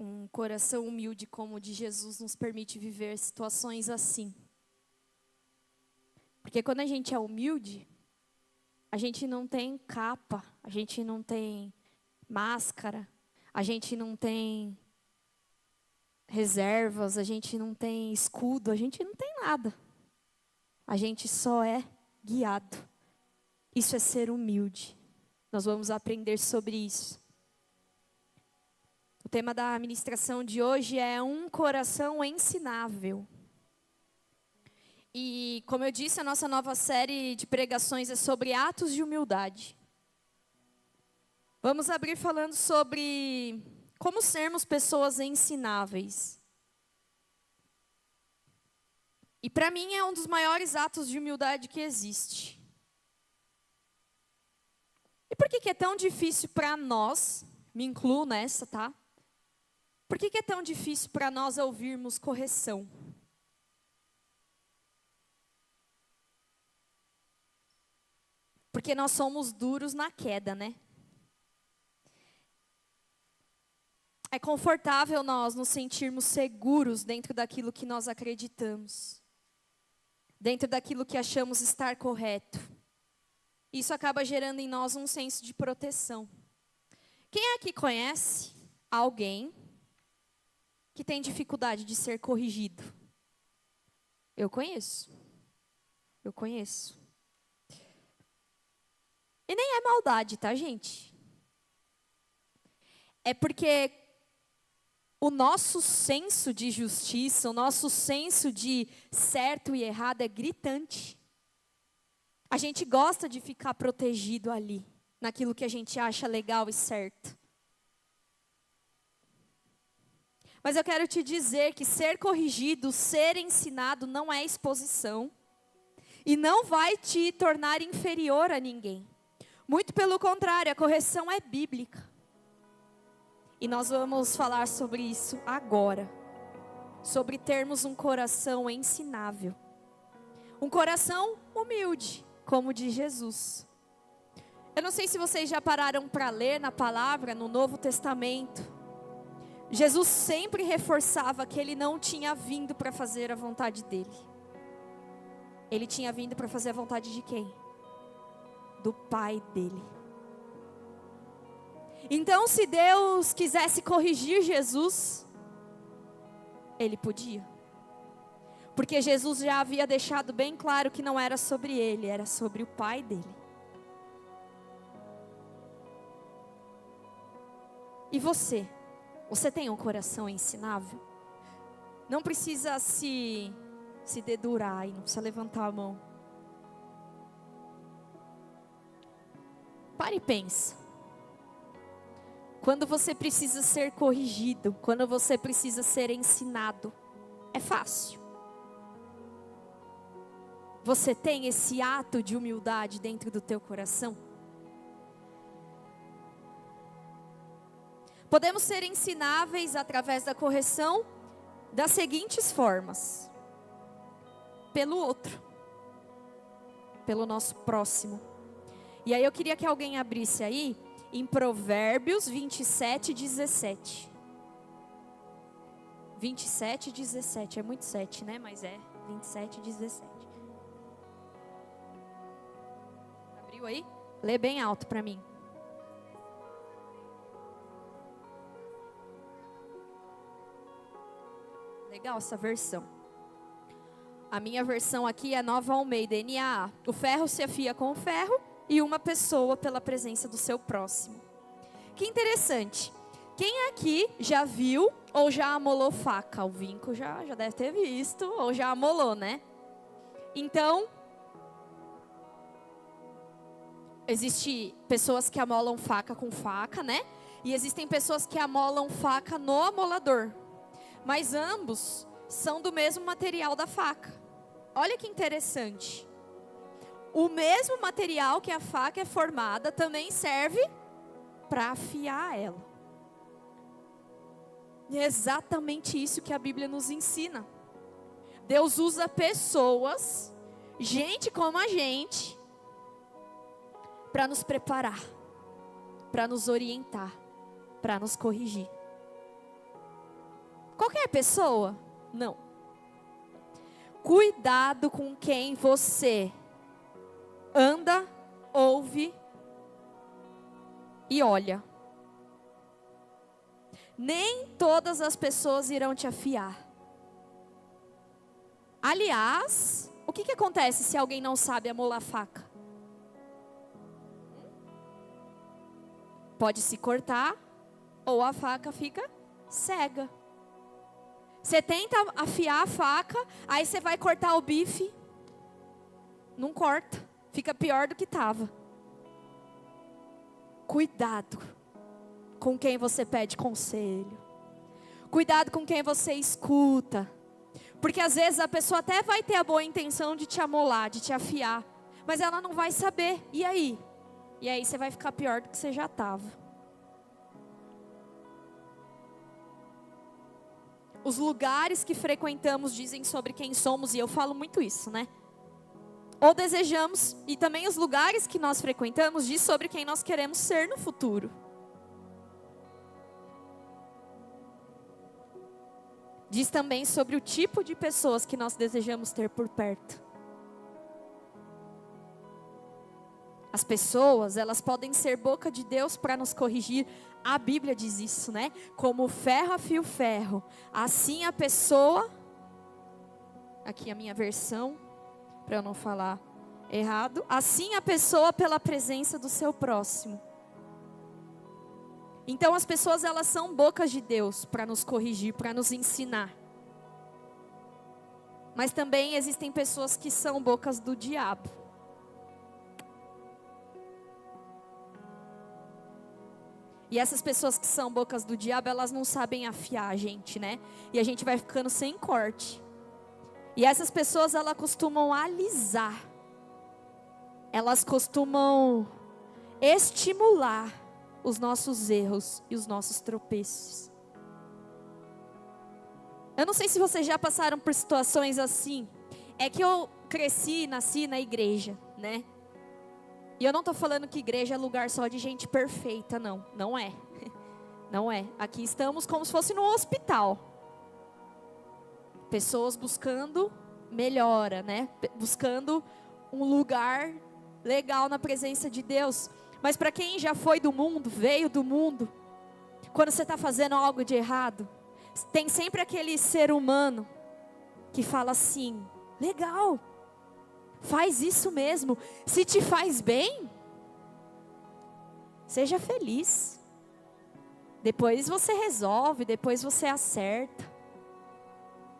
Um coração humilde como o de Jesus nos permite viver situações assim. Porque quando a gente é humilde, a gente não tem capa, a gente não tem máscara, a gente não tem reservas, a gente não tem escudo, a gente não tem nada. A gente só é guiado. Isso é ser humilde. Nós vamos aprender sobre isso. O tema da ministração de hoje é um coração ensinável. E, como eu disse, a nossa nova série de pregações é sobre atos de humildade. Vamos abrir falando sobre como sermos pessoas ensináveis. E para mim é um dos maiores atos de humildade que existe. E por que é tão difícil para nós, me incluo nessa, tá? Por que é tão difícil para nós ouvirmos correção? Porque nós somos duros na queda, né? É confortável nós nos sentirmos seguros dentro daquilo que nós acreditamos. Dentro daquilo que achamos estar correto. Isso acaba gerando em nós um senso de proteção. Quem aqui conhece alguém que tem dificuldade de ser corrigido? Eu conheço. Eu conheço. E nem é maldade, tá, gente? É porque o nosso senso de justiça, o nosso senso de certo e errado é gritante. A gente gosta de ficar protegido ali, naquilo que a gente acha legal e certo. Mas eu quero te dizer que ser corrigido, ser ensinado não é exposição. E não vai te tornar inferior a ninguém. Muito pelo contrário, a correção é bíblica. E nós vamos falar sobre isso agora. Sobre termos um coração ensinável. Um coração humilde, como o de Jesus. Eu não sei se vocês já pararam para ler na palavra, no Novo Testamento. Jesus sempre reforçava que ele não tinha vindo para fazer a vontade dele. Ele tinha vindo para fazer a vontade de quem? Do Pai dele. Então, se Deus quisesse corrigir Jesus, ele podia. Porque Jesus já havia deixado bem claro que não era sobre ele, era sobre o Pai dele. E você? Você tem um coração ensinável? Não precisa se dedurar e não precisa levantar a mão. Pare e pensa. Quando você precisa ser corrigido, quando você precisa ser ensinado, é fácil. Você tem esse ato de humildade dentro do teu coração? Podemos ser ensináveis através da correção das seguintes formas. Pelo outro. Pelo nosso próximo. E aí eu queria que alguém abrisse aí em Provérbios 27, 17. 27, 17. É muito 7, né? Mas é 27, 17. Abriu aí? Lê bem alto para mim. Legal essa versão. A minha versão aqui é Nova Almeida, NAA. O ferro se afia com o ferro e uma pessoa pela presença do seu próximo. Que interessante. Quem aqui já viu ou já amolou faca? O Vinco já deve ter visto ou já amolou, né? Então, existem pessoas que amolam faca com faca, né? E existem pessoas que amolam faca no amolador. Mas ambos são do mesmo material da faca. Olha que interessante. O mesmo material que a faca é formada também serve para afiar ela. E é exatamente isso que a Bíblia nos ensina. Deus usa pessoas, gente como a gente, para nos preparar, para nos orientar, para nos corrigir. Qualquer pessoa? Não. Cuidado com quem você anda, ouve e olha. Nem todas as pessoas irão te afiar. Aliás, o que acontece se alguém não sabe amolar a faca? Pode se cortar ou a faca fica cega. Você tenta afiar a faca, aí você vai cortar o bife, não corta, fica pior do que estava. Cuidado com quem você pede conselho. Cuidado com quem você escuta. Porque às vezes a pessoa até vai ter a boa intenção de te amolar, de te afiar, mas ela não vai saber. E aí? E aí você vai ficar pior do que você já estava. Os lugares que frequentamos dizem sobre quem somos, e eu falo muito isso, né? Ou desejamos, e também os lugares que nós frequentamos diz sobre quem nós queremos ser no futuro. Diz também sobre o tipo de pessoas que nós desejamos ter por perto. As pessoas, elas podem ser boca de Deus para nos corrigir. A Bíblia diz isso, né? Como ferro afia o ferro, assim a pessoa, aqui a minha versão, para eu não falar errado, assim a pessoa pela presença do seu próximo. Então as pessoas, elas são bocas de Deus para nos corrigir, para nos ensinar. Mas também existem pessoas que são bocas do diabo. E essas pessoas que são bocas do diabo, elas não sabem afiar a gente, né? E a gente vai ficando sem corte. E essas pessoas, elas costumam alisar. Elas costumam estimular os nossos erros e os nossos tropeços. Eu não sei se vocês já passaram por situações assim. É que eu cresci, nasci na igreja, né? E eu não estou falando que igreja é lugar só de gente perfeita, não. Não é. Não é. Aqui estamos como se fosse num hospital. Pessoas buscando melhora, né? Buscando um lugar legal na presença de Deus. Mas para quem já foi do mundo, veio do mundo, quando você está fazendo algo de errado, tem sempre aquele ser humano que fala assim: legal, faz isso mesmo. Se te faz bem, seja feliz. Depois você resolve, depois você acerta.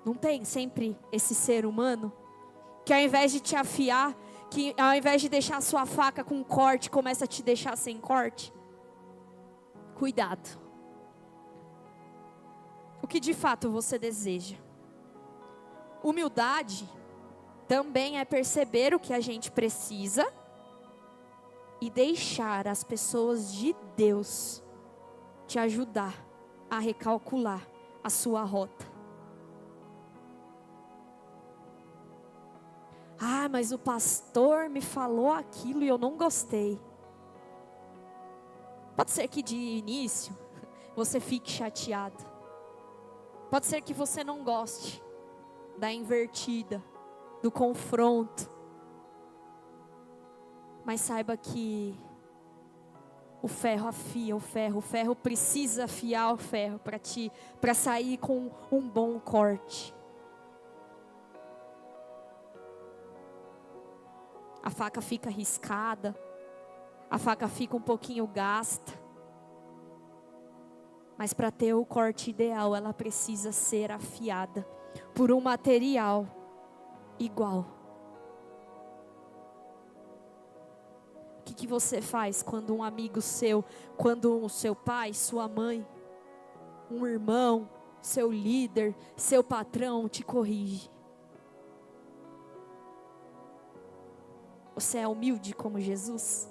Não tem sempre esse ser humano que ao invés de te afiar, que ao invés de deixar a sua faca com corte, começa a te deixar sem corte? Cuidado. O que de fato você deseja? Humildade também é perceber o que a gente precisa e deixar as pessoas de Deus te ajudar a recalcular a sua rota. Ah, mas o pastor me falou aquilo e eu não gostei. Pode ser que de início você fique chateado. Pode ser que você não goste da invertida, do confronto. Mas saiba que o ferro afia o ferro precisa afiar o ferro para sair com um bom corte. A faca fica riscada, a faca fica um pouquinho gasta. Mas para ter o corte ideal, ela precisa ser afiada por um material igual. O que você faz quando um amigo seu, quando o seu pai, sua mãe, um irmão, seu líder, seu patrão te corrige? Você é humilde como Jesus?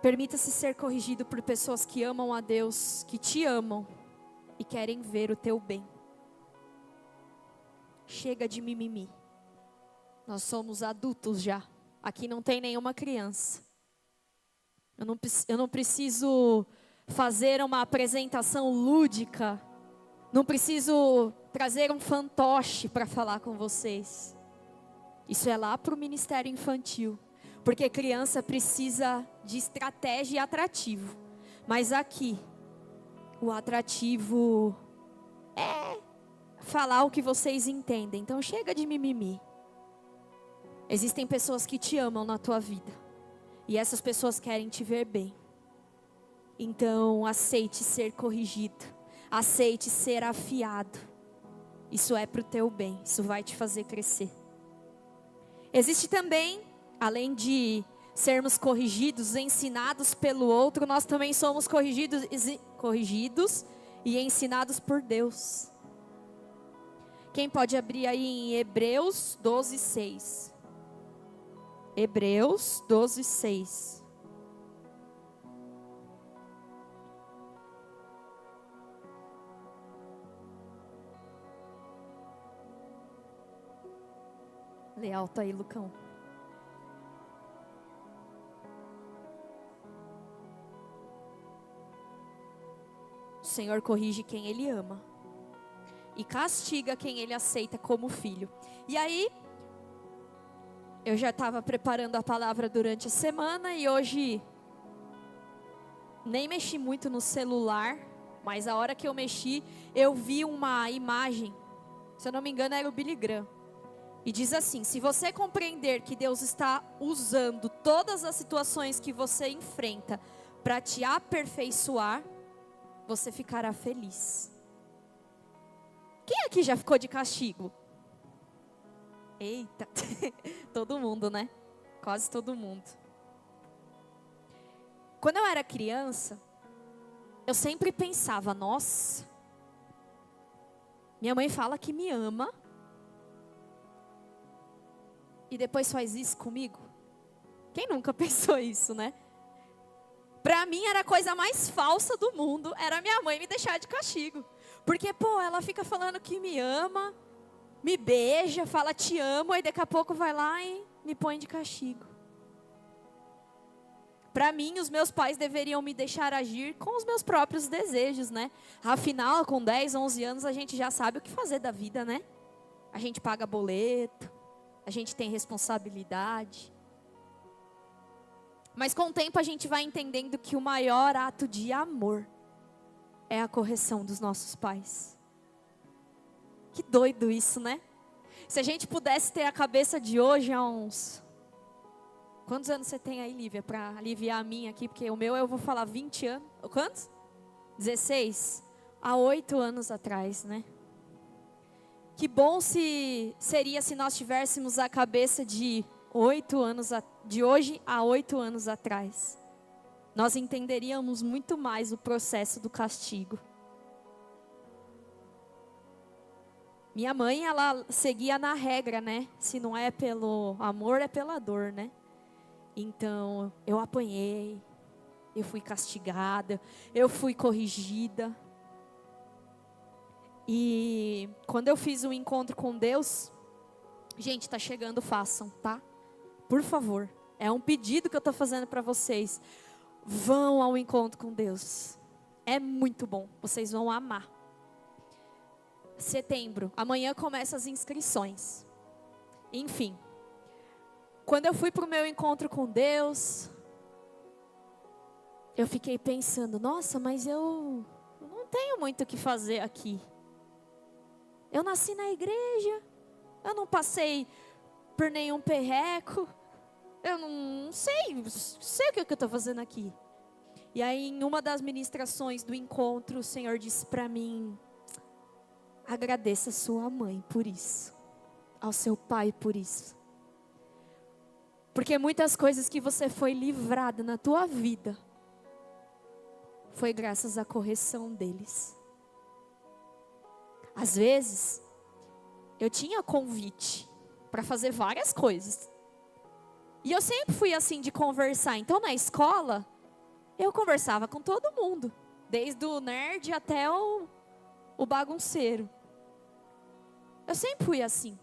Permita-se ser corrigido por pessoas que amam a Deus, que te amam e querem ver o teu bem. Chega de mimimi. Nós somos adultos já. Aqui não tem nenhuma criança. Eu não preciso fazer uma apresentação lúdica. Não preciso trazer um fantoche para falar com vocês. Isso é lá para o ministério infantil. Porque criança precisa de estratégia e atrativo. Mas aqui, o atrativo é falar o que vocês entendem. Então chega de mimimi. Existem pessoas que te amam na tua vida. E essas pessoas querem te ver bem. Então aceite ser corrigido. Aceite ser afiado. Isso é para o teu bem. Isso vai te fazer crescer. Existe também, além de sermos corrigidos, ensinados pelo outro, nós também somos corrigidos e ensinados por Deus. Quem pode abrir aí em Hebreus 12:6? Hebreus 12:6. Lê alto aí, Lucão. O Senhor corrige quem Ele ama e castiga quem Ele aceita como filho. E aí, eu já estava preparando a palavra durante a semana e hoje nem mexi muito no celular, mas a hora que eu mexi, eu vi uma imagem, se eu não me engano era o Billy Graham, e diz assim: se você compreender que Deus está usando todas as situações que você enfrenta para te aperfeiçoar, você ficará feliz. Quem aqui já ficou de castigo? Eita, todo mundo, né? Quase todo mundo. Quando eu era criança, eu sempre pensava: nossa, minha mãe fala que me ama e depois faz isso comigo. Quem nunca pensou isso, né? Pra mim era a coisa mais falsa do mundo, era minha mãe me deixar de castigo. Porque, ela fica falando que me ama, me beija, fala te amo, aí daqui a pouco vai lá e me põe de castigo. Para mim, os meus pais deveriam me deixar agir com os meus próprios desejos, né? Afinal, com 10, 11 anos, a gente já sabe o que fazer da vida, né? A gente paga boleto, a gente tem responsabilidade. Mas com o tempo a gente vai entendendo que o maior ato de amor é a correção dos nossos pais. Que doido isso, né? Se a gente pudesse ter a cabeça de hoje há uns... Quantos anos você tem aí, Lívia, para aliviar a minha aqui? Porque o meu eu vou falar 20 anos. Quantos? 16? Há 8 anos atrás, né? Que bom seria se nós tivéssemos a cabeça de 8 anos, de hoje a 8 anos atrás. Nós entenderíamos muito mais o processo do castigo. Minha mãe, ela seguia na regra, né? Se não é pelo amor, é pela dor, né? Então, eu apanhei, eu fui castigada, eu fui corrigida. E quando eu fiz um encontro com Deus, gente, tá chegando, façam, tá? Por favor, é um pedido que eu tô fazendo para vocês. Vão ao encontro com Deus. É muito bom, vocês vão amar. Setembro, amanhã começam as inscrições. Enfim, quando eu fui para o meu encontro com Deus, eu fiquei pensando: nossa, mas eu não tenho muito o que fazer aqui. Eu nasci na igreja, eu não passei por nenhum perreco, eu não sei o que eu estou fazendo aqui. E aí, em uma das ministrações do encontro, o Senhor disse para mim: agradeça a sua mãe por isso, ao seu pai por isso. Porque muitas coisas que você foi livrada na tua vida, foi graças à correção deles. Às vezes, eu tinha convite para fazer várias coisas. E eu sempre fui assim de conversar. Então, na escola, eu conversava com todo mundo. Desde o nerd até o bagunceiro. Eu sempre fui assim.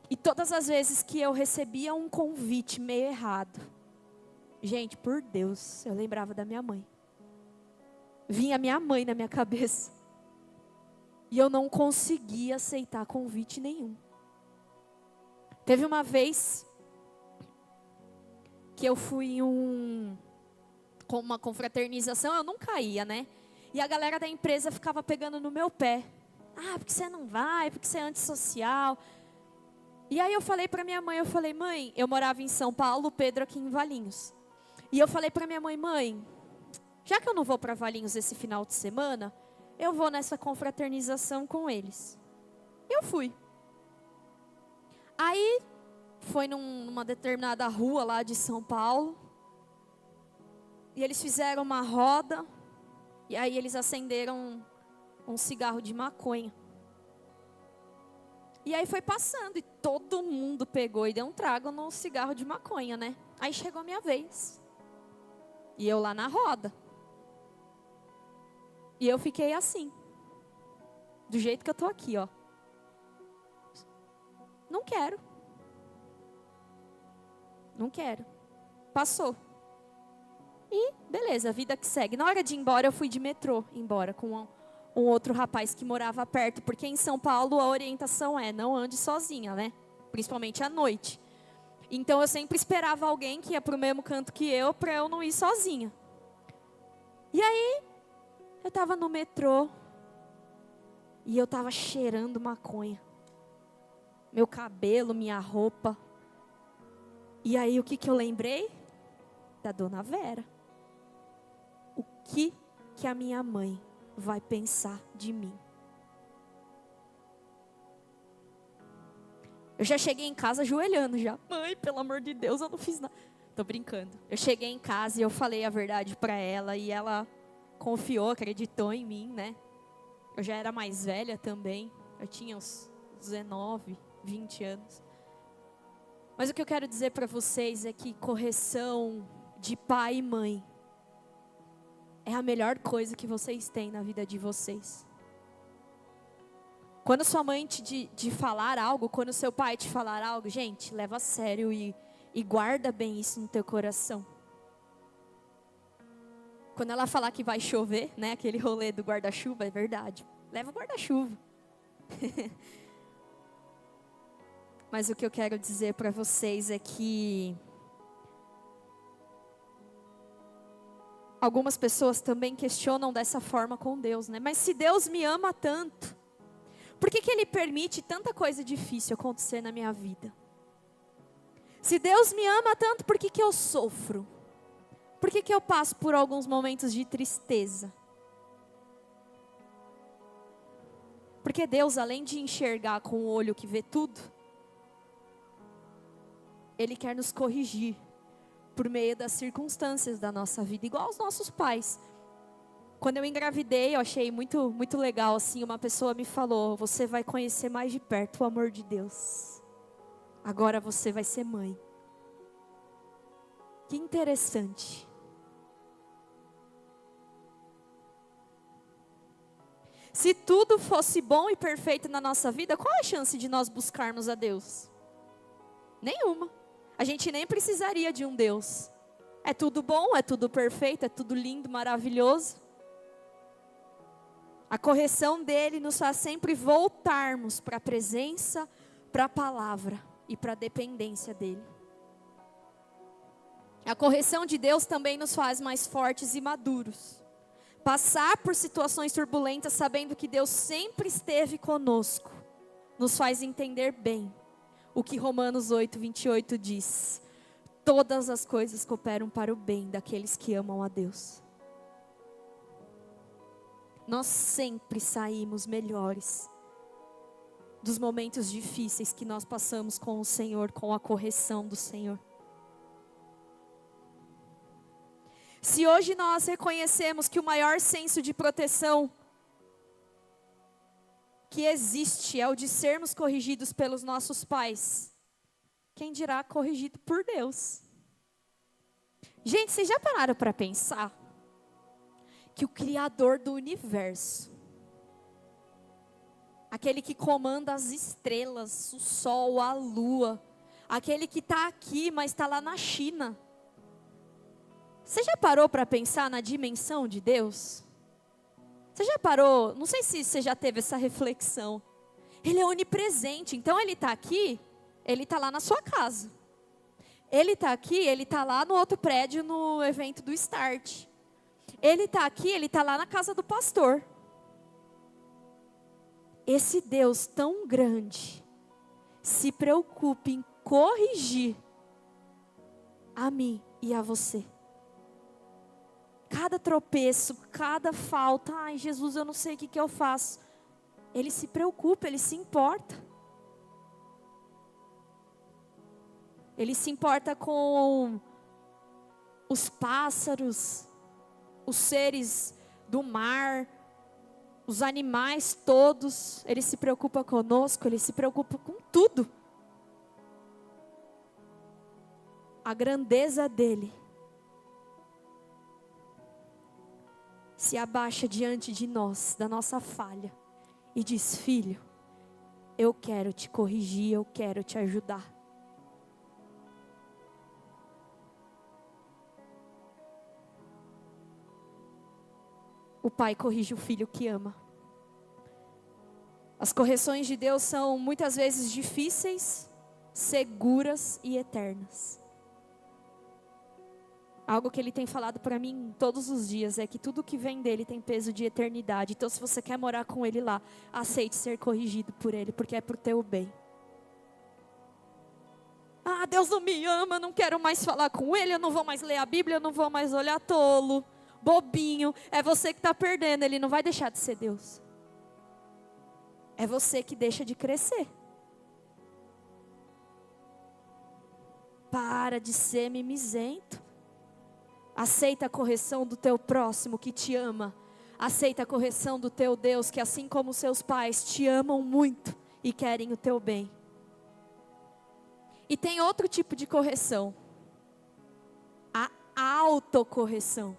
E todas as vezes que eu recebia um convite meio errado, gente, por Deus, eu lembrava da minha mãe. Vinha minha mãe na minha cabeça. E eu não conseguia aceitar convite nenhum. Teve uma vez que eu fui com uma confraternização, eu nunca ia, né? E a galera da empresa ficava pegando no meu pé. Ah, porque você não vai, porque você é antissocial. E aí eu falei para minha mãe, mãe, eu morava em São Paulo, Pedro aqui em Valinhos. E eu falei para minha mãe, já que eu não vou para Valinhos esse final de semana, eu vou nessa confraternização com eles. Eu fui. Aí, foi numa determinada rua lá de São Paulo. E eles fizeram uma roda. E aí eles acenderam um cigarro de maconha. E aí foi passando e todo mundo pegou e deu um trago no cigarro de maconha, né? Aí chegou a minha vez. E eu lá na roda. E eu fiquei assim. Do jeito que eu tô aqui, ó. Não quero. Não quero. Passou. E beleza, a vida que segue. Na hora de ir embora, eu fui de metrô embora com um outro rapaz que morava perto. Porque em São Paulo a orientação é não ande sozinha, né? Principalmente à noite. Então eu sempre esperava alguém que ia pro mesmo canto que eu para eu não ir sozinha. E aí, eu tava no metrô e eu tava cheirando maconha. Meu cabelo, minha roupa. E aí o que eu lembrei? Da Dona Vera. O que a minha mãe vai pensar de mim? Eu já cheguei em casa ajoelhando já. Mãe, pelo amor de Deus, eu não fiz nada. Tô brincando. Eu cheguei em casa e eu falei a verdade para ela e ela confiou, acreditou em mim, né? Eu já era mais velha também. Eu tinha uns 19, 20 anos. Mas o que eu quero dizer para vocês é que correção de pai e mãe é a melhor coisa que vocês têm na vida de vocês. Quando sua mãe te falar algo, quando seu pai te falar algo, gente, leva a sério e guarda bem isso no teu coração. Quando ela falar que vai chover, né, aquele rolê do guarda-chuva, é verdade. Leva o guarda-chuva. Mas o que eu quero dizer para vocês é que algumas pessoas também questionam dessa forma com Deus, né? Mas se Deus me ama tanto, por que Ele permite tanta coisa difícil acontecer na minha vida? Se Deus me ama tanto, por que eu sofro? Por que eu passo por alguns momentos de tristeza? Porque Deus, além de enxergar com o olho que vê tudo, Ele quer nos corrigir por meio das circunstâncias da nossa vida, igual os nossos pais. Quando eu engravidei, eu achei muito, muito legal, assim, uma pessoa me falou, você vai conhecer mais de perto o amor de Deus. Agora você vai ser mãe. Que interessante. Se tudo fosse bom e perfeito na nossa vida, qual a chance de nós buscarmos a Deus? Nenhuma. A gente nem precisaria de um Deus. É tudo bom, é tudo perfeito, é tudo lindo, maravilhoso. A correção dele nos faz sempre voltarmos para a presença, para a palavra e para a dependência dele. A correção de Deus também nos faz mais fortes e maduros. Passar por situações turbulentas sabendo que Deus sempre esteve conosco, nos faz entender bem o que Romanos 8:28 diz. Todas as coisas cooperam para o bem daqueles que amam a Deus. Nós sempre saímos melhores dos momentos difíceis que nós passamos com o Senhor, com a correção do Senhor. Se hoje nós reconhecemos que o maior senso de proteção que existe é o de sermos corrigidos pelos nossos pais, quem dirá corrigido por Deus? Gente, vocês já pararam para pensar que o Criador do universo, aquele que comanda as estrelas, o sol, a lua, aquele que está aqui, mas está lá na China. Você já parou para pensar na dimensão de Deus? Você já parou? Não sei se você já teve essa reflexão. Ele é onipresente, então ele está aqui, ele está lá na sua casa. Ele está aqui, ele está lá no outro prédio no evento do Start. Ele está aqui, ele está lá na casa do pastor. Esse Deus tão grande se preocupa em corrigir a mim e a você. Cada tropeço, cada falta, ai Jesus, eu não sei o que eu faço. Ele se preocupa, ele se importa. Ele se importa com os pássaros, os seres do mar, os animais todos. Ele se preocupa conosco, ele se preocupa com tudo. A grandeza dele se abaixa diante de nós, da nossa falha, e diz: filho, eu quero te corrigir, eu quero te ajudar. O pai corrige o filho que ama. As correções de Deus são muitas vezes difíceis, seguras e eternas. Algo que ele tem falado para mim todos os dias é que tudo que vem dele tem peso de eternidade. Então, se você quer morar com ele lá, aceite ser corrigido por ele, porque é pro teu bem. Ah, Deus não me ama, eu não quero mais falar com ele, eu não vou mais ler a Bíblia, eu não vou mais olhar tolo, bobinho. É você que está perdendo, ele não vai deixar de ser Deus. É você que deixa de crescer. Para de ser mimizento. Aceita a correção do teu próximo que te ama. Aceita a correção do teu Deus, que assim como seus pais te amam muito e querem o teu bem. E tem outro tipo de correção. A autocorreção.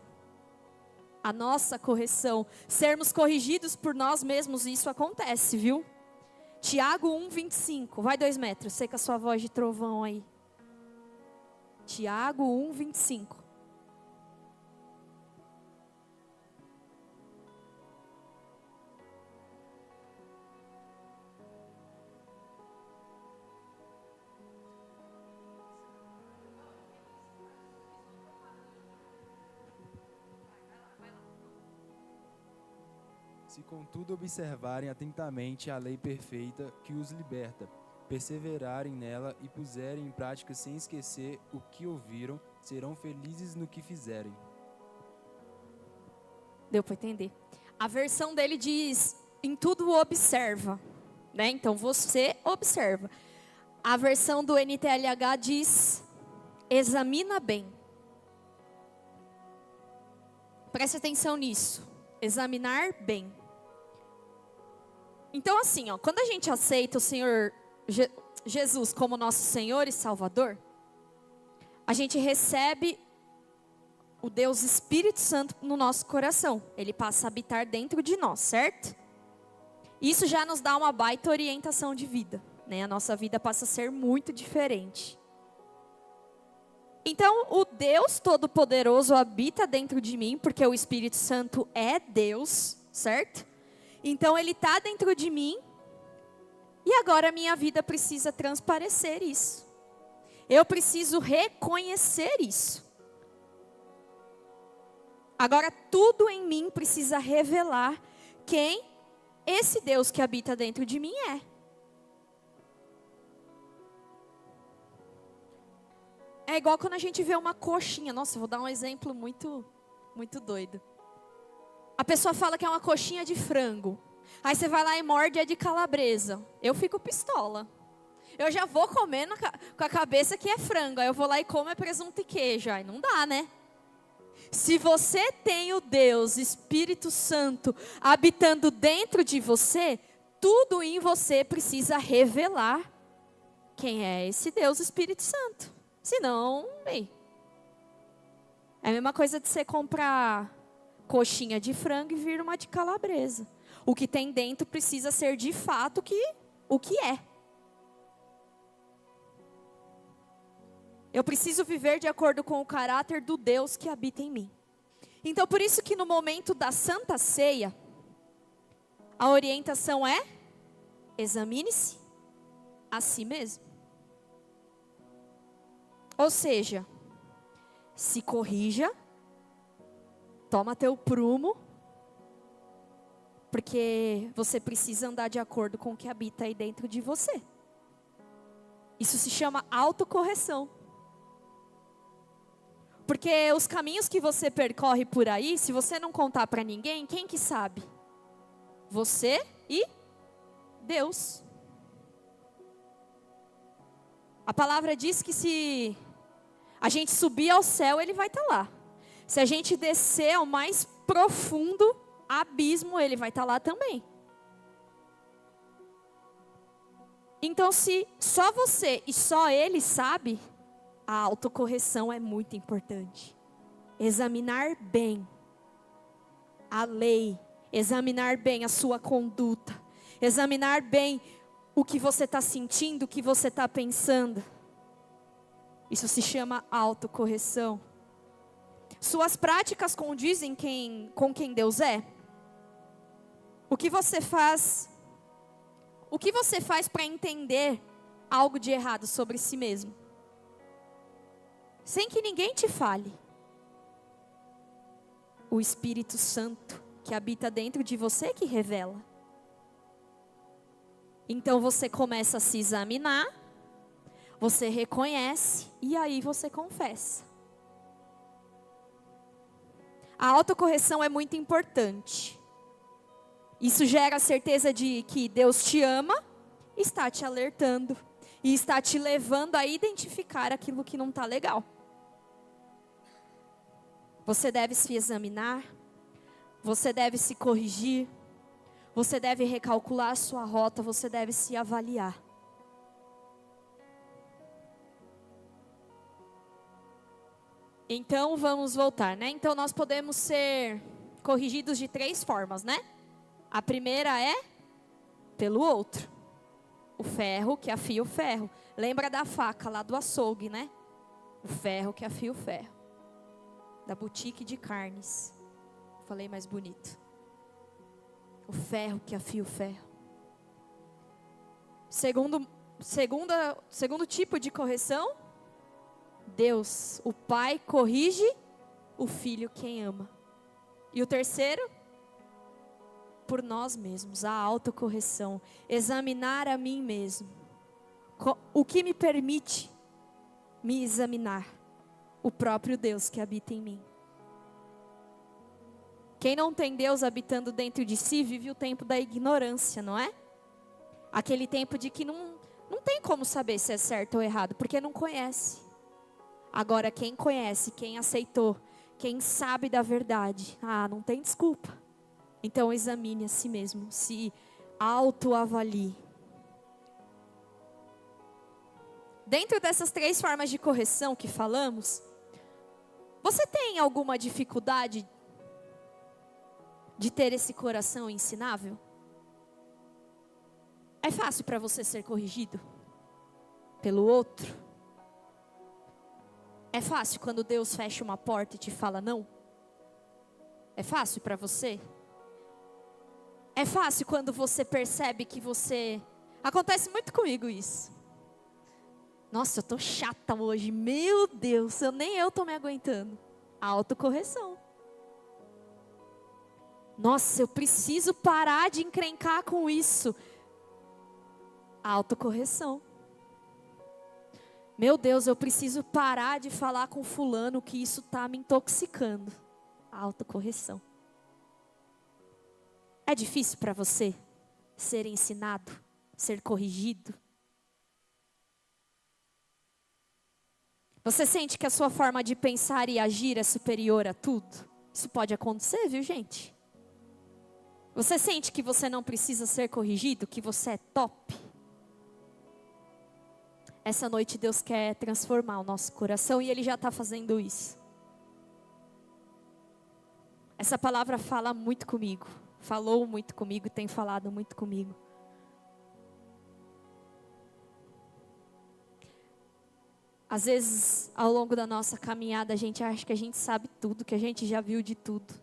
A nossa correção. Sermos corrigidos por nós mesmos, isso acontece, viu? Tiago 1:25. Vai 2 metros, sei com a sua voz de trovão aí. Tiago 1:25. Se contudo observarem atentamente a lei perfeita que os liberta, perseverarem nela e puserem em prática sem esquecer o que ouviram, serão felizes no que fizerem. Deu para entender? A versão dele diz: em tudo observa, né? Então você observa. A versão do NTLH diz: examina bem. Preste atenção nisso. Examinar bem. Então assim, ó, quando a gente aceita o Senhor Jesus como nosso Senhor e Salvador, a gente recebe o Deus Espírito Santo no nosso coração. Ele passa a habitar dentro de nós, certo? Isso já nos dá uma baita orientação de vida, né? A nossa vida passa a ser muito diferente. Então, o Deus Todo-Poderoso habita dentro de mim, porque o Espírito Santo é Deus, certo? Então, Ele está dentro de mim, e agora a minha vida precisa transparecer isso. Eu preciso reconhecer isso. Agora, tudo em mim precisa revelar quem esse Deus que habita dentro de mim é. É igual quando a gente vê uma coxinha. Nossa, eu vou dar um exemplo muito doido. A pessoa fala que é uma coxinha de frango. Aí você vai lá e morde, é de calabresa. Eu fico pistola. Eu já vou comendo com a cabeça que é frango. Aí eu vou lá e como é presunto e queijo. Aí não dá, né? Se você tem o Deus, Espírito Santo, habitando dentro de você, tudo em você precisa revelar quem é esse Deus, Espírito Santo. Senão, bem, é a mesma coisa de você comprar coxinha de frango e vir uma de calabresa. O que tem dentro precisa ser de fato o que é. Eu preciso viver de acordo com o caráter do Deus que habita em mim. Então, por isso que no momento da Santa Ceia, a orientação é: examine-se a si mesmo. Ou seja, se corrija, toma teu prumo, porque você precisa andar de acordo com o que habita aí dentro de você. Isso se chama autocorreção. Porque os caminhos que você percorre por aí, se você não contar para ninguém, quem que sabe? Você e Deus. A palavra diz que se a gente subir ao céu, Ele vai estar lá. Se a gente descer ao mais profundo abismo, Ele vai estar lá também. Então, se só você e só Ele sabe, a autocorreção é muito importante. Examinar bem a lei, examinar bem a sua conduta, examinar bem o que você está sentindo, o que você está pensando. Isso se chama autocorreção. Suas práticas condizem com quem Deus é? O que você faz para entender algo de errado sobre si mesmo? Sem que ninguém te fale. O Espírito Santo que habita dentro de você que revela. Então você começa a se examinar, você reconhece e aí você confessa. A autocorreção é muito importante. Isso gera a certeza de que Deus te ama, está te alertando e está te levando a identificar aquilo que não está legal. Você deve se examinar, você deve se corrigir, você deve recalcular a sua rota, você deve se avaliar. Então vamos voltar, né? Então nós podemos ser corrigidos de 3 formas, né? A primeira é pelo outro. O ferro que afia o ferro. Lembra da faca lá do açougue, né? O ferro que afia o ferro. Da boutique de carnes. Falei mais bonito. O ferro que afia o ferro. Segundo tipo de correção, Deus, o Pai, corrige o Filho quem ama. E o terceiro, por nós mesmos, a autocorreção. Examinar a mim mesmo. O que me permite me examinar? O próprio Deus que habita em mim. Quem não tem Deus habitando dentro de si, vive o tempo da ignorância, não é? Aquele tempo de que não tem como saber se é certo ou errado, porque não conhece. Agora, quem conhece, quem aceitou, quem sabe da verdade, não tem desculpa. Então, examine a si mesmo, se autoavalie. Dentro dessas 3 formas de correção que falamos, você tem alguma dificuldade de ter esse coração ensinável? É fácil para você ser corrigido pelo outro? É fácil quando Deus fecha uma porta e te fala não? É fácil para você? É fácil quando você percebe que você... Acontece muito comigo isso. Nossa, eu tô chata hoje. Meu Deus, nem eu tô me aguentando. A autocorreção. Nossa, eu preciso parar de encrencar com isso. A autocorreção. Meu Deus, eu preciso parar de falar com fulano que isso tá me intoxicando. A autocorreção. É difícil para você ser ensinado, ser corrigido? Você sente que a sua forma de pensar e agir é superior a tudo? Isso pode acontecer, viu, gente? Você sente que você não precisa ser corrigido, que você é top? Essa noite Deus quer transformar o nosso coração e Ele já está fazendo isso. Essa palavra fala muito comigo. falou muito comigo e tem falado muito comigo. Às vezes, ao longo da nossa caminhada, a gente acha que a gente sabe tudo, que a gente já viu de tudo.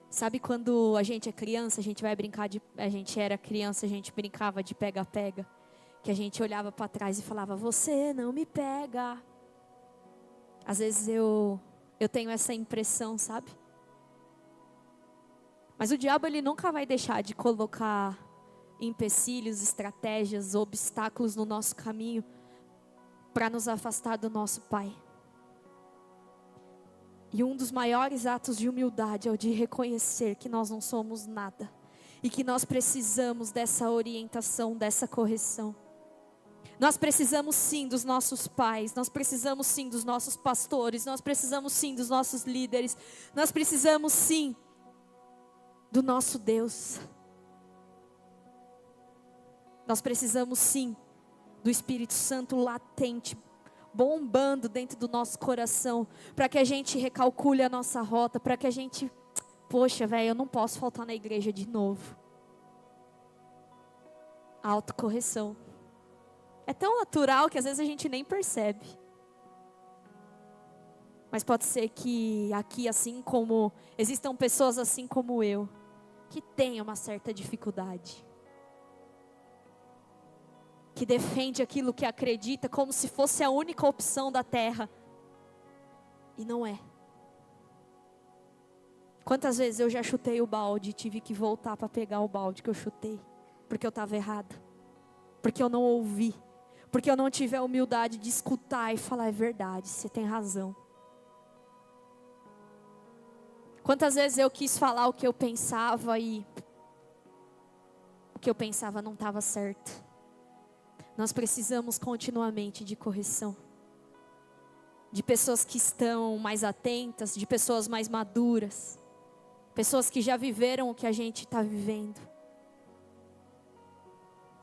Sabe quando a gente é criança, a gente era criança, a gente brincava de pega-pega, que a gente olhava para trás e falava, você não me pega. Às vezes eu tenho essa impressão, sabe? Mas o diabo, ele nunca vai deixar de colocar empecilhos, estratégias, obstáculos no nosso caminho para nos afastar do nosso Pai. E um dos maiores atos de humildade é o de reconhecer que nós não somos nada e que nós precisamos dessa orientação, dessa correção. Nós precisamos sim dos nossos pais, nós precisamos sim dos nossos pastores, nós precisamos sim dos nossos líderes, nós precisamos sim do nosso Deus. Nós precisamos sim do Espírito Santo latente, bombando dentro do nosso coração, para que a gente recalcule a nossa rota, para que a gente, poxa, velho, eu não posso faltar na igreja de novo. A autocorreção. É tão natural que às vezes a gente nem percebe. Mas pode ser que aqui, assim como existam pessoas assim como eu, que tenham uma certa dificuldade. Que defende aquilo que acredita como se fosse a única opção da terra. E não é. Quantas vezes eu já chutei o balde e tive que voltar para pegar o balde que eu chutei. Porque eu estava errada. Porque eu não ouvi. Porque eu não tive a humildade de escutar e falar, é verdade, você tem razão. Quantas vezes eu quis falar o que eu pensava e o que eu pensava não estava certo. Nós precisamos continuamente de correção. De pessoas que estão mais atentas, de pessoas mais maduras. Pessoas que já viveram o que a gente está vivendo.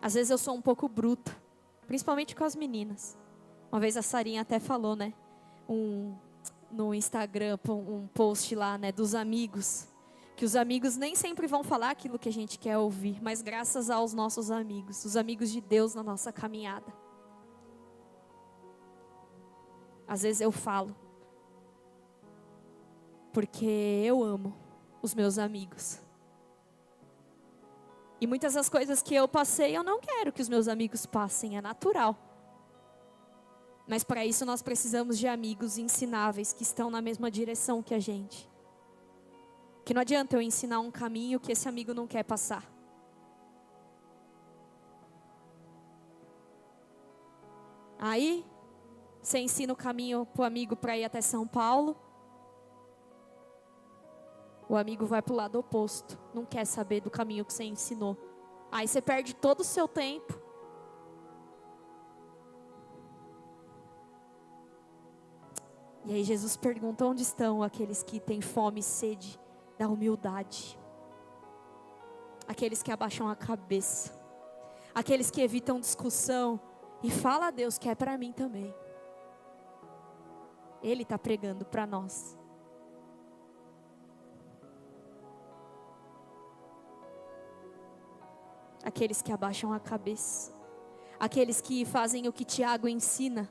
Às vezes eu sou um pouco bruta, principalmente com as meninas. Uma vez a Sarinha até falou, né? No Instagram, um post lá, né? Dos amigos. Que os amigos nem sempre vão falar aquilo que a gente quer ouvir, mas graças aos nossos amigos, os amigos de Deus na nossa caminhada. Às vezes eu falo, porque eu amo os meus amigos. E muitas das coisas que eu passei, eu não quero que os meus amigos passem, é natural. Mas para isso nós precisamos de amigos ensináveis, que estão na mesma direção que a gente. Que não adianta eu ensinar um caminho que esse amigo não quer passar. Aí, você ensina o caminho para o amigo para ir até São Paulo. O amigo vai para o lado oposto. Não quer saber do caminho que você ensinou. Aí você perde todo o seu tempo. E aí Jesus pergunta, onde estão aqueles que têm fome e sede da humildade, aqueles que abaixam a cabeça, aqueles que evitam discussão e fala a Deus que é para mim também. Ele está pregando para nós. Aqueles que abaixam a cabeça, aqueles que fazem o que Tiago ensina,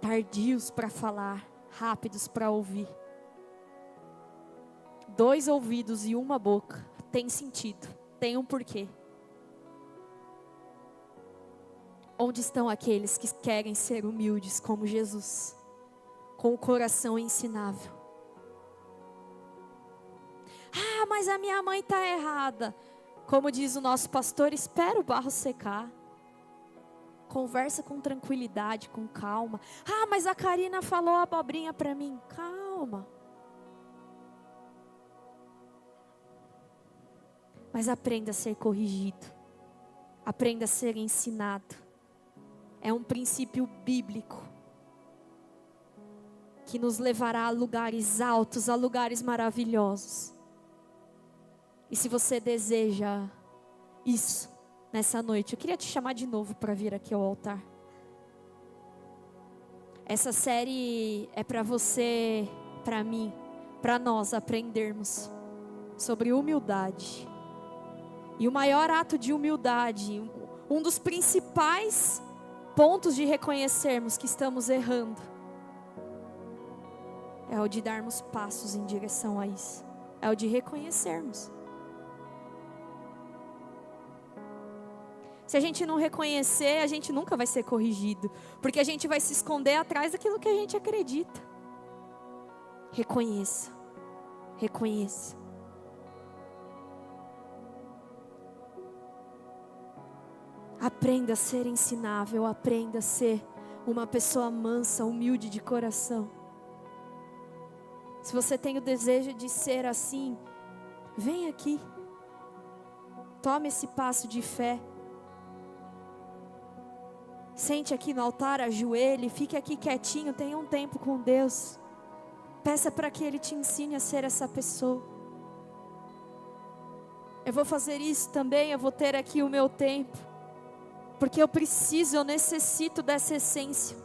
tardios para falar, rápidos para ouvir. 2 ouvidos e 1 boca, tem sentido, tem um porquê. Onde estão aqueles que querem ser humildes como Jesus, com o coração ensinável? Ah, mas a minha mãe está errada. Como diz o nosso pastor, espera o barro secar. Conversa com tranquilidade, com calma. Ah, mas a Karina falou abobrinha para mim. Calma. Mas aprenda a ser corrigido. Aprenda a ser ensinado. É um princípio bíblico que nos levará a lugares altos, a lugares maravilhosos. E se você deseja isso nessa noite, eu queria te chamar de novo para vir aqui ao altar. Essa série é para você, para mim, para nós aprendermos sobre humildade. E o maior ato de humildade, um dos principais pontos de reconhecermos que estamos errando, é o de darmos passos em direção a isso. É o de reconhecermos. Se a gente não reconhecer, a gente nunca vai ser corrigido. Porque a gente vai se esconder atrás daquilo que a gente acredita. Reconheça. Reconheça. Aprenda a ser ensinável. Aprenda a ser uma pessoa mansa, humilde de coração. Se você tem o desejo de ser assim, vem aqui. Tome esse passo de fé. Sente aqui no altar, ajoelhe, fique aqui quietinho, tenha um tempo com Deus. Peça para que Ele te ensine a ser essa pessoa. Eu vou fazer isso também, eu vou ter aqui o meu tempo. Porque eu preciso, eu necessito dessa essência.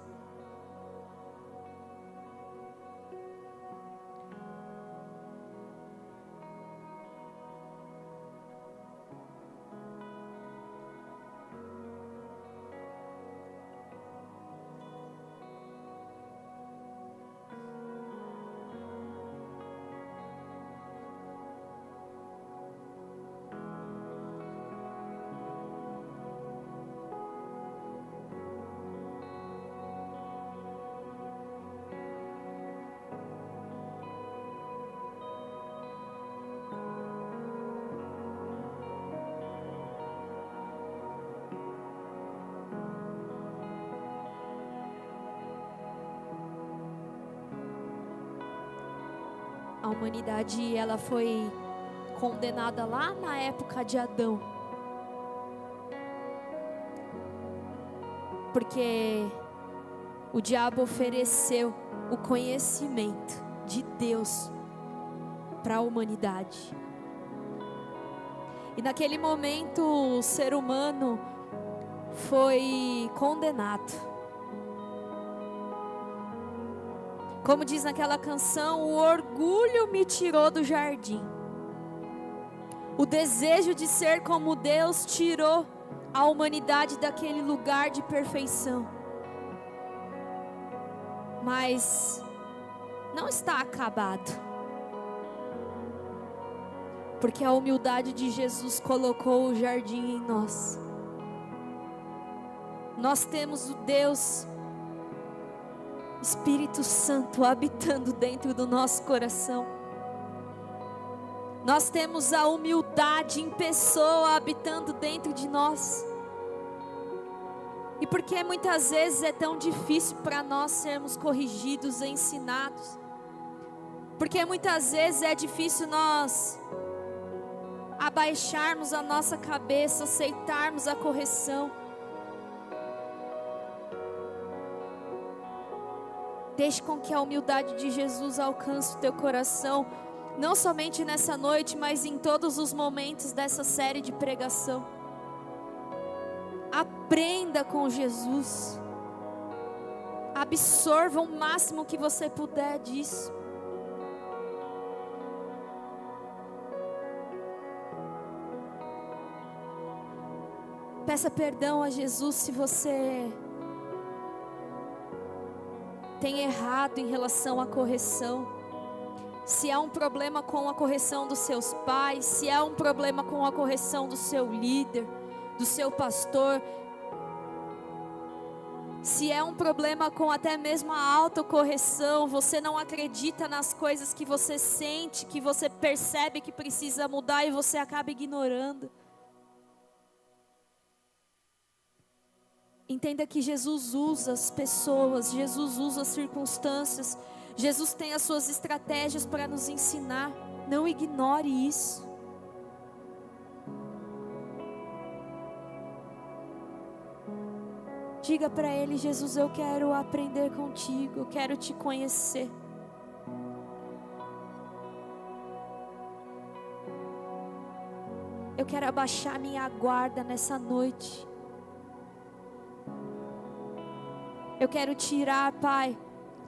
A humanidade, ela foi condenada lá na época de Adão. Porque o diabo ofereceu o conhecimento de Deus para a humanidade. E naquele momento o ser humano foi condenado. Como diz naquela canção, o orgulho me tirou do jardim. O desejo de ser como Deus tirou a humanidade daquele lugar de perfeição. Mas não está acabado. Porque a humildade de Jesus colocou o jardim em nós. Nós temos o Deus Espírito Santo habitando dentro do nosso coração. Nós temos a humildade em pessoa habitando dentro de nós. E por que muitas vezes é tão difícil para nós sermos corrigidos, ensinados? Porque muitas vezes é difícil nós abaixarmos a nossa cabeça, aceitarmos a correção. Deixe com que a humildade de Jesus alcance o teu coração, não somente nessa noite, mas em todos os momentos dessa série de pregação. Aprenda com Jesus. Absorva o máximo que você puder disso. Peça perdão a Jesus se você tem errado em relação à correção. Se há um problema com a correção dos seus pais, se há um problema com a correção do seu líder, do seu pastor, se é um problema com até mesmo a autocorreção, você não acredita nas coisas que você sente, que você percebe que precisa mudar e você acaba ignorando. Entenda que Jesus usa as pessoas, Jesus usa as circunstâncias, Jesus tem as suas estratégias para nos ensinar. Não ignore isso. Diga para Ele: Jesus, eu quero aprender contigo, eu quero te conhecer. Eu quero abaixar minha guarda nessa noite. Eu quero tirar, Pai,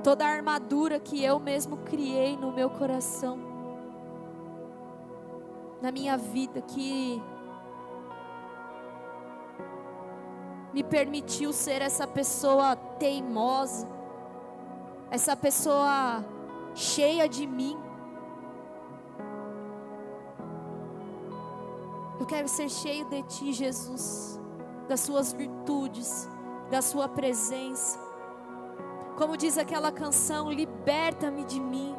toda a armadura que eu mesmo criei no meu coração, na minha vida, que me permitiu ser essa pessoa teimosa, essa pessoa cheia de mim. Eu quero ser cheio de Ti, Jesus, das Suas virtudes, da Sua presença. Como diz aquela canção, liberta-me de mim,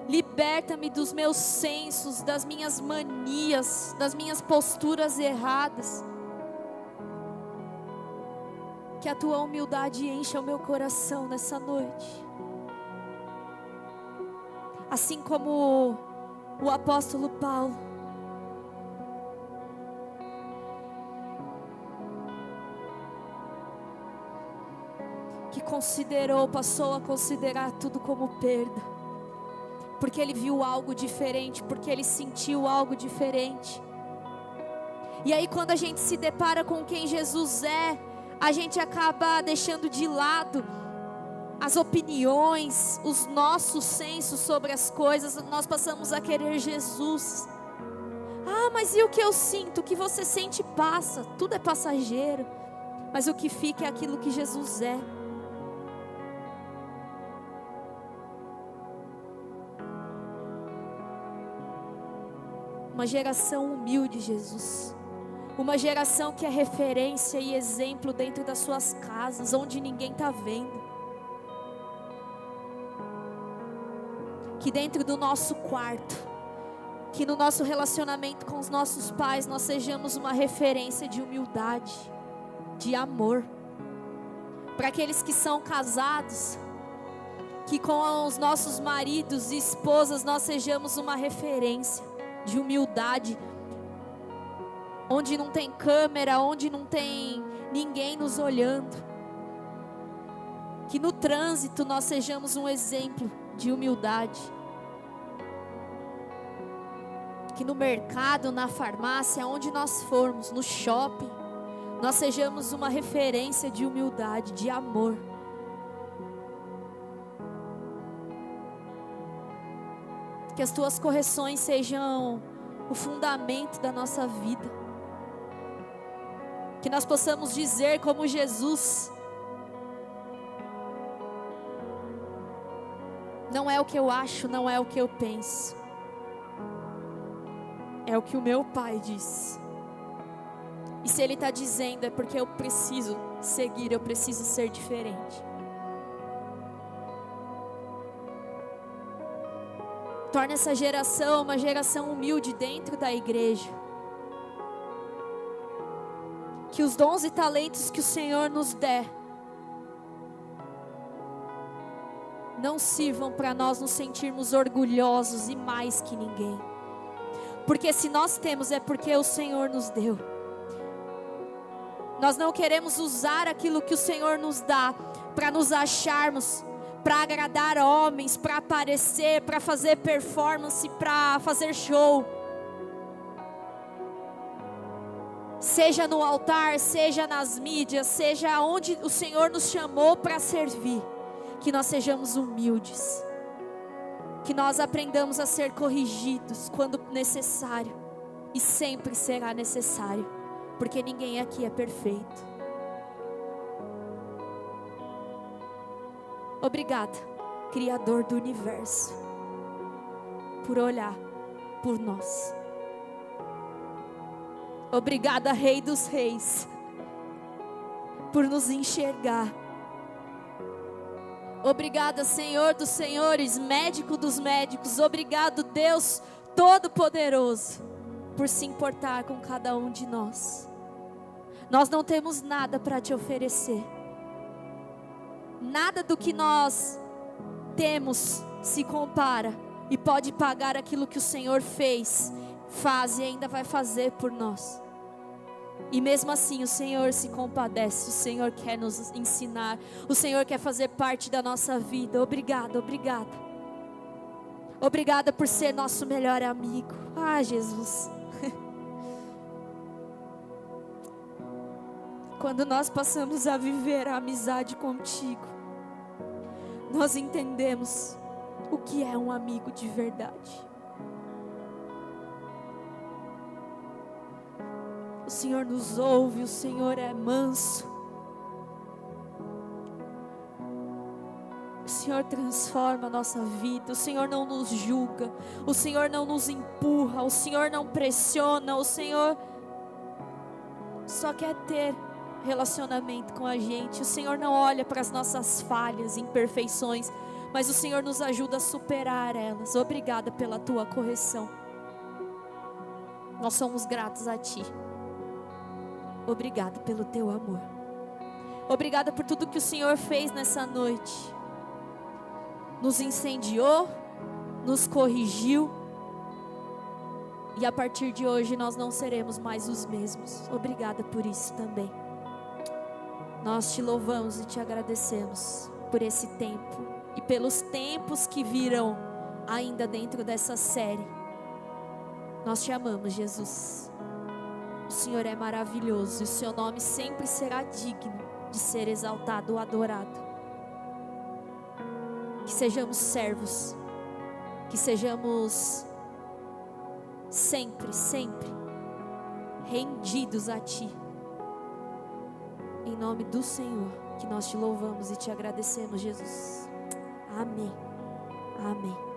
liberta-me dos meus sensos, das minhas manias, das minhas posturas erradas. Que a Tua humildade encha o meu coração nessa noite. Assim como o apóstolo Paulo, que passou a considerar tudo como perda, porque ele viu algo diferente, porque ele sentiu algo diferente. E aí quando a gente se depara com quem Jesus é, a gente acaba deixando de lado as opiniões, os nossos sensos sobre as coisas. Nós passamos a querer Jesus. Ah, mas e o que eu sinto? O que você sente passa, tudo é passageiro. Mas o que fica é aquilo que Jesus é. Uma geração humilde, Jesus. Uma geração que é referência e exemplo dentro das suas casas, onde ninguém está vendo. Que dentro do nosso quarto, que no nosso relacionamento com os nossos pais, nós sejamos uma referência de humildade, de amor. Para aqueles que são casados, que com os nossos maridos e esposas nós sejamos uma referência de humildade, onde não tem câmera, onde não tem ninguém nos olhando. Que no trânsito nós sejamos um exemplo de humildade. Que no mercado, na farmácia, onde nós formos, no shopping, nós sejamos uma referência de humildade, de amor. Que as Tuas correções sejam o fundamento da nossa vida. Que nós possamos dizer como Jesus: não é o que eu acho, não é o que eu penso, é o que o meu Pai diz. E se Ele está dizendo, é porque eu preciso seguir, eu preciso ser diferente. Torna essa geração uma geração humilde dentro da igreja. Que os dons e talentos que o Senhor nos der não sirvam para nós nos sentirmos orgulhosos e mais que ninguém. Porque se nós temos é porque o Senhor nos deu. Nós não queremos usar aquilo que o Senhor nos dá para nos acharmos, para agradar homens, para aparecer, para fazer performance, para fazer show. Seja no altar, seja nas mídias, seja onde o Senhor nos chamou para servir. Que nós sejamos humildes. Que nós aprendamos a ser corrigidos quando necessário. E sempre será necessário. Porque ninguém aqui é perfeito. Obrigada, Criador do Universo, por olhar por nós. Obrigada, Rei dos Reis, por nos enxergar. Obrigada, Senhor dos Senhores, Médico dos médicos. Obrigado, Deus Todo-Poderoso, por se importar com cada um de nós. Nós não temos nada para te oferecer. Nada do que nós temos se compara e pode pagar aquilo que o Senhor fez, faz e ainda vai fazer por nós. E mesmo assim o Senhor se compadece, o Senhor quer nos ensinar, o Senhor quer fazer parte da nossa vida. Obrigada, obrigada. Obrigada por ser nosso melhor amigo. Ah, Jesus. Quando nós passamos a viver a amizade contigo, nós entendemos o que é um amigo de verdade. O Senhor nos ouve, o Senhor é manso. O Senhor transforma a nossa vida, o Senhor não nos julga, o Senhor não nos empurra, o Senhor não pressiona, o Senhor só quer ter relacionamento com a gente. O Senhor não olha para as nossas falhas, imperfeições, mas o Senhor nos ajuda a superar elas. Obrigada pela tua correção. Nós somos gratos a Ti. Obrigada pelo Teu amor. Obrigada por tudo que o Senhor fez nessa noite. Nos incendiou, nos corrigiu. E a partir de hoje nós não seremos mais os mesmos. Obrigada por isso também. Nós Te louvamos e Te agradecemos por esse tempo e pelos tempos que virão ainda dentro dessa série. Nós Te amamos, Jesus. O Senhor é maravilhoso e o Seu nome sempre será digno de ser exaltado ou adorado. Que sejamos servos, que sejamos sempre, sempre rendidos a Ti. Em nome do Senhor, que nós Te louvamos e Te agradecemos, Jesus. Amém. Amém.